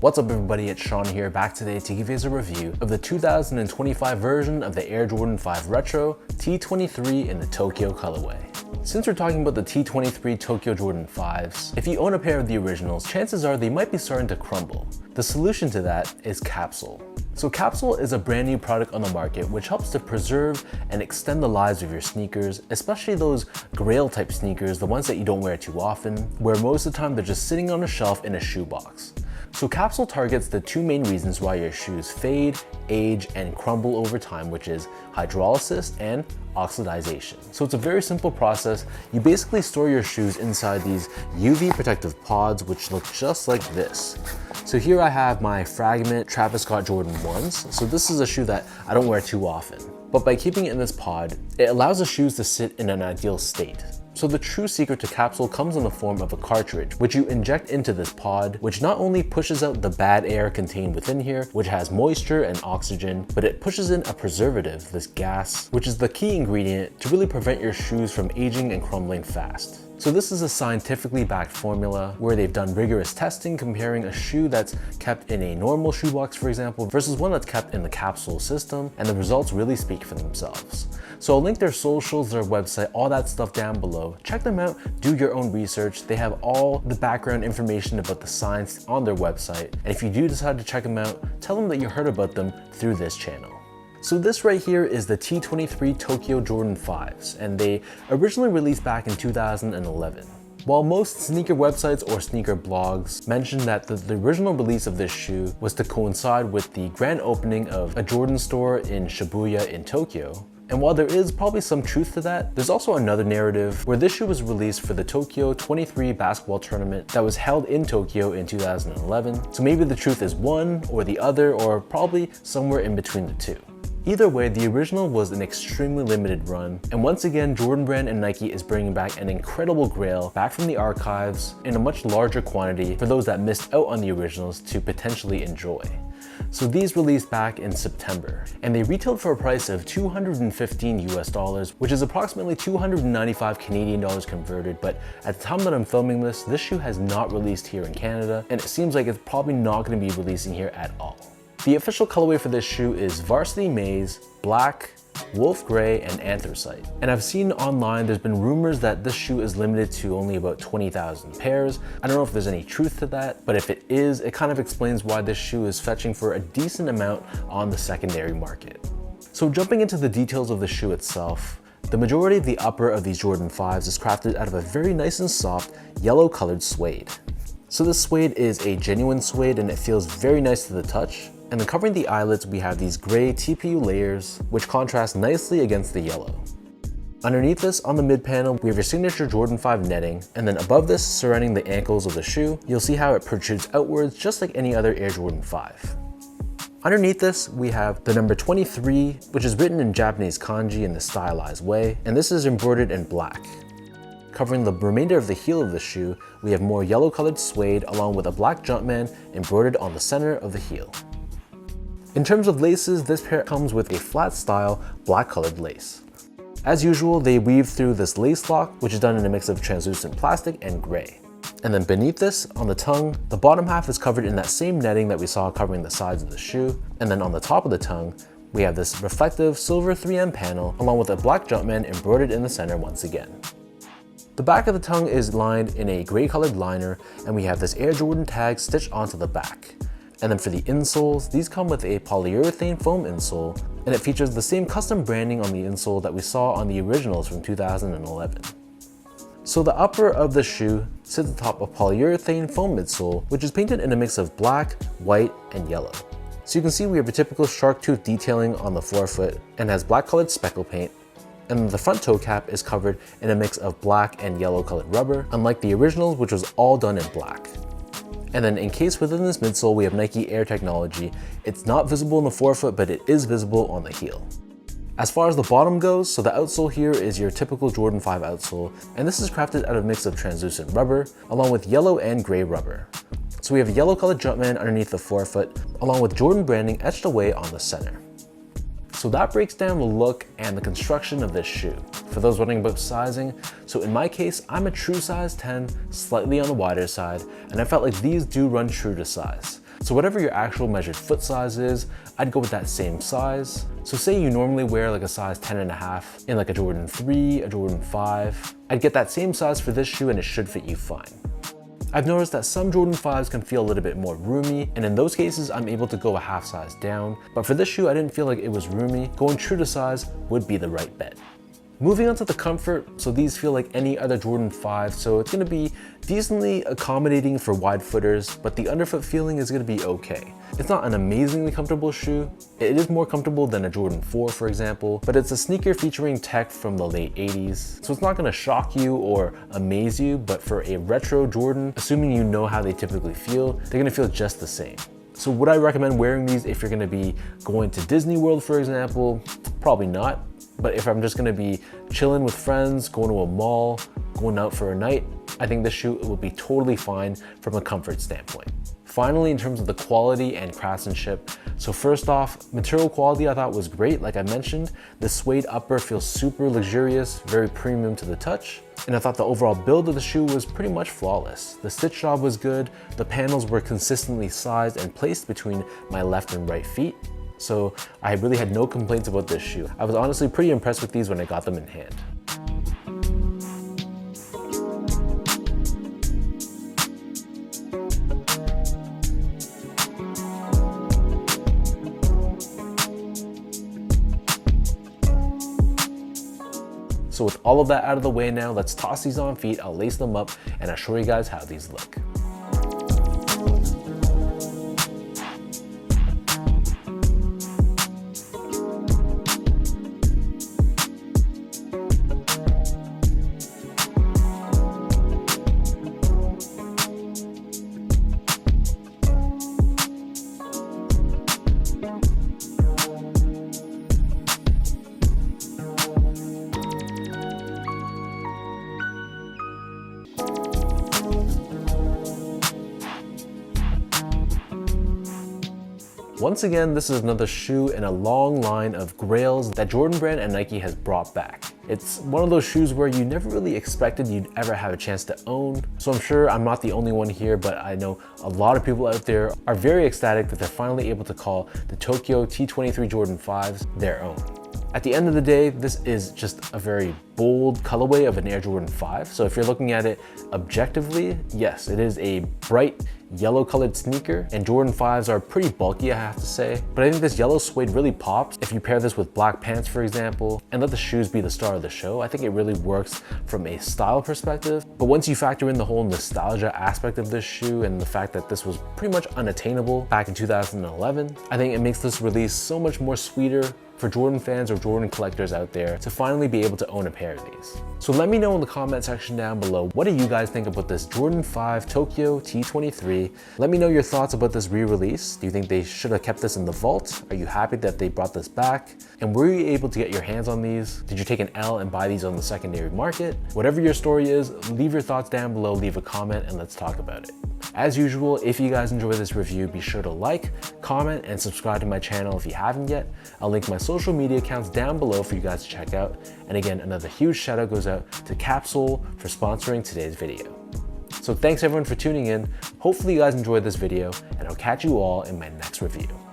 What's up everybody, it's Sean here, back today to give you guys a review of the 2025 version of the Air Jordan 5 Retro T23 in the Tokyo colorway. Since we're talking about the T23 Tokyo Jordan 5s, if you own a pair of the originals, chances are they might be starting to crumble. The solution to that is Capsule. So Capsule is a brand new product on the market which helps to preserve and extend the lives of your sneakers, especially those grail type sneakers, the ones that you don't wear too often, where most of the time they're just sitting on a shelf in a shoebox. So Capsule targets the two main reasons why your shoes fade, age, and crumble over time, which is hydrolysis and oxidization. So it's a very simple process. You basically store your shoes inside these UV protective pods, which look just like this. So here I have my Fragment Travis Scott Jordan 1s. So this is a shoe that I don't wear too often. But by keeping it in this pod, it allows the shoes to sit in an ideal state. So the true secret to Capsule comes in the form of a cartridge, which you inject into this pod, which not only pushes out the bad air contained within here, which has moisture and oxygen, but it pushes in a preservative, this gas, which is the key ingredient to really prevent your shoes from aging and crumbling fast. So this is a scientifically backed formula where they've done rigorous testing comparing a shoe that's kept in a normal shoebox, for example, versus one that's kept in the Capsule system, and the results really speak for themselves. So I'll link their socials, their website, all that stuff down below. Check them out, do your own research. They have all the background information about the science on their website. And if you do decide to check them out, tell them that you heard about them through this channel. So this right here is the T23 Tokyo Jordan 5s, and they originally released back in 2011. While most sneaker websites or sneaker blogs mention that the original release of this shoe was to coincide with the grand opening of a Jordan store in Shibuya in Tokyo, and while there is probably some truth to that, there's also another narrative where this shoe was released for the Tokyo 23 basketball tournament that was held in Tokyo in 2011. So maybe the truth is one or the other, or probably somewhere in between the two. Either way, the original was an extremely limited run, and once again, Jordan Brand and Nike is bringing back an incredible grail back from the archives in a much larger quantity for those that missed out on the originals to potentially enjoy. So these released back in September, and they retailed for a price of $215 US, which is approximately 295 Canadian dollars converted, but at the time that I'm filming this shoe has not released here in Canada, and it seems like it's probably not going to be releasing here at all. The official colorway for this shoe is Varsity Maize, Black, Wolf Gray, and Anthracite. And I've seen online there's been rumors that this shoe is limited to only about 20,000 pairs. I don't know if there's any truth to that, but if it is, it kind of explains why this shoe is fetching for a decent amount on the secondary market. So jumping into the details of the shoe itself, the majority of the upper of these Jordan 5s is crafted out of a very nice and soft yellow colored suede. So this suede is a genuine suede and it feels very nice to the touch. And then covering the eyelets, we have these gray TPU layers, which contrast nicely against the yellow. Underneath this, on the mid panel, we have your signature Jordan 5 netting, and then above this, surrounding the ankles of the shoe, you'll see how it protrudes outwards just like any other Air Jordan 5. Underneath this, we have the number 23, which is written in Japanese kanji in the stylized way, and this is embroidered in black. Covering the remainder of the heel of the shoe, we have more yellow colored suede along with a black Jumpman embroidered on the center of the heel. In terms of laces, this pair comes with a flat style black colored lace. As usual, they weave through this lace lock, which is done in a mix of translucent plastic and gray. And then beneath this, on the tongue, the bottom half is covered in that same netting that we saw covering the sides of the shoe. And then on the top of the tongue, we have this reflective silver 3M panel along with a black Jumpman embroidered in the center once again. The back of the tongue is lined in a gray colored liner, and we have this Air Jordan tag stitched onto the back. And then for the insoles, these come with a polyurethane foam insole, and it features the same custom branding on the insole that we saw on the originals from 2011. So the upper of the shoe sits atop a polyurethane foam midsole, which is painted in a mix of black, white, and yellow. So you can see we have a typical shark tooth detailing on the forefoot and has black colored speckle paint. And then the front toe cap is covered in a mix of black and yellow colored rubber, unlike the originals, which was all done in black. And then encased within this midsole, we have Nike Air technology. It's not visible in the forefoot, but it is visible on the heel. As far as the bottom goes, so the outsole here is your typical Jordan 5 outsole, and this is crafted out of a mix of translucent rubber, along with yellow and gray rubber. So we have a yellow colored Jumpman underneath the forefoot, along with Jordan branding etched away on the center. So that breaks down the look and the construction of this shoe. For those wondering about sizing, so in my case, I'm a true size 10, slightly on the wider side, and I felt like these do run true to size. So whatever your actual measured foot size is, I'd go with that same size. So say you normally wear like a size 10.5 in like a Jordan 3, a Jordan 5, I'd get that same size for this shoe and it should fit you fine. I've noticed that some Jordan 5s can feel a little bit more roomy, and in those cases, I'm able to go a half size down. But for this shoe, I didn't feel like it was roomy. Going true to size would be the right bet. Moving on to the comfort, so these feel like any other Jordan 5, so it's gonna be decently accommodating for wide footers, but the underfoot feeling is gonna be okay. It's not an amazingly comfortable shoe. It is more comfortable than a Jordan 4, for example, but it's a sneaker featuring tech from the late 80s, so it's not gonna shock you or amaze you, but for a retro Jordan, assuming you know how they typically feel, they're gonna feel just the same. So would I recommend wearing these if you're gonna be going to Disney World, for example? Probably not. But if I'm just gonna be chilling with friends, going to a mall, going out for a night, I think this shoe will be totally fine from a comfort standpoint. Finally, in terms of the quality and craftsmanship, so first off, material quality I thought was great. Like I mentioned, the suede upper feels super luxurious, very premium to the touch. And I thought the overall build of the shoe was pretty much flawless. The stitch job was good, the panels were consistently sized and placed between my left and right feet. So I really had no complaints about this shoe. I was honestly pretty impressed with these when I got them in hand. So with all of that out of the way now, let's toss these on feet, I'll lace them up, and I'll show you guys how these look. Once again, this is another shoe in a long line of grails that Jordan Brand and Nike has brought back. It's one of those shoes where you never really expected you'd ever have a chance to own. So I'm sure I'm not the only one here, but I know a lot of people out there are very ecstatic that they're finally able to call the Tokyo T23 Jordan 5s their own. At the end of the day, this is just a very bold colorway of an Air Jordan 5. So if you're looking at it objectively, yes, it is a bright yellow colored sneaker, and Jordan 5s are pretty bulky, I have to say. But I think this yellow suede really pops if you pair this with black pants, for example, and let the shoes be the star of the show. I think it really works from a style perspective. But once you factor in the whole nostalgia aspect of this shoe and the fact that this was pretty much unattainable back in 2011, I think it makes this release so much more sweeter for Jordan fans or Jordan collectors out there to finally be able to own a pair of these. So let me know in the comment section down below, what do you guys think about this Jordan 5 Tokyo T23? Let me know your thoughts about this re-release. Do you think they should have kept this in the vault? Are you happy that they brought this back? And were you able to get your hands on these? Did you take an L and buy these on the secondary market? Whatever your story is, leave your thoughts down below, leave a comment, and let's talk about it. As usual, if you guys enjoy this review, be sure to like, comment, and subscribe to my channel if you haven't yet. I'll link my social media accounts down below for you guys to check out. And again, another huge shout out goes out to Capsule for sponsoring today's video. So thanks everyone for tuning in. Hopefully you guys enjoyed this video, and I'll catch you all in my next review.